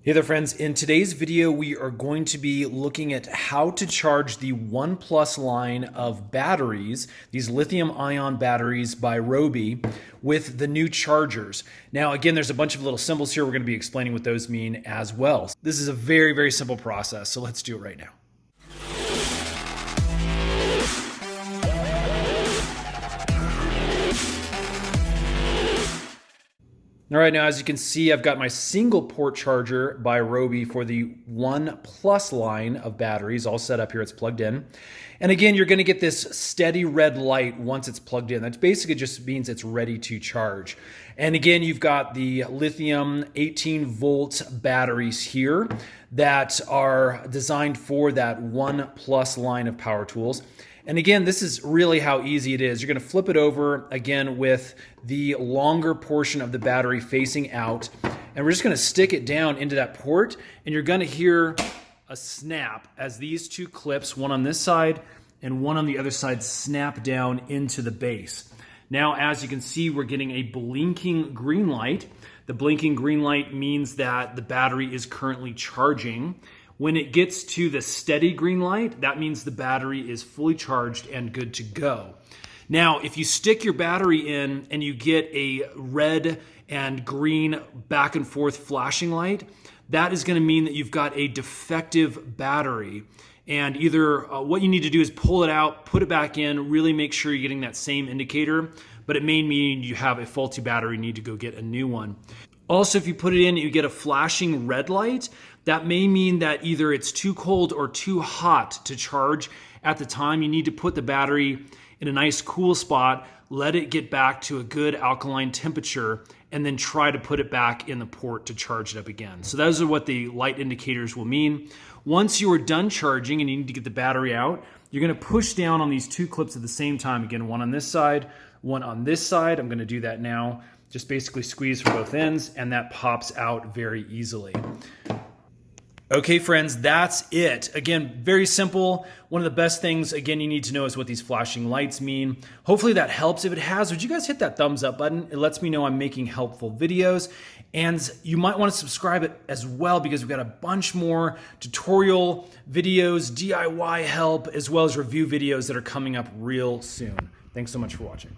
Hey there friends, in today's video we are going to be looking at how to charge the ONE+ line of batteries, these lithium ion batteries by Ryobi, with the new chargers. Now again, there's a bunch of little symbols here. We're going to be explaining what those mean as well. This is a very, very simple process, so let's do it right now. All right, now as you can see, I've got my single port charger by Ryobi for the ONE+ line of batteries all set up here. It's plugged in. And again, you're going to get this steady red light once it's plugged in. That basically just means it's ready to charge. And again, you've got the lithium 18-volt batteries here that are designed for that ONE+ line of power tools. And again, this is really how easy it is. You're going to flip it over again with the longer portion of the battery facing out. And we're just going to stick it down into that port. And you're going to hear a snap as these two clips, one on this side and one on the other side, snap down into the base. Now, as you can see, we're getting a blinking green light. The blinking green light means that the battery is currently charging. When it gets to the steady green light, that means the battery is fully charged and good to go. Now, if you stick your battery in and you get a red and green back and forth flashing light, that is going to mean that you've got a defective battery. And either what you need to do is pull it out, put it back in, really make sure you're getting that same indicator, but it may mean you have a faulty battery, you need to go get a new one. Also, if you put it in, you get a flashing red light. That may mean that either it's too cold or too hot to charge at the time. You need to put the battery in a nice cool spot, let it get back to a good alkaline temperature, and then try to put it back in the port to charge it up again. So those are what the light indicators will mean. Once you are done charging and you need to get the battery out, you're going to push down on these two clips at the same time. Again, one on this side, one on this side. I'm going to do that now. Just basically squeeze from both ends, and that pops out very easily. Okay, friends, that's it. Again, very simple. One of the best things, again, you need to know is what these flashing lights mean. Hopefully that helps. If it has, would you guys hit that thumbs up button? It lets me know I'm making helpful videos. And you might want to subscribe it as well, because we've got a bunch more tutorial videos, DIY help, as well as review videos that are coming up real soon. Thanks so much for watching.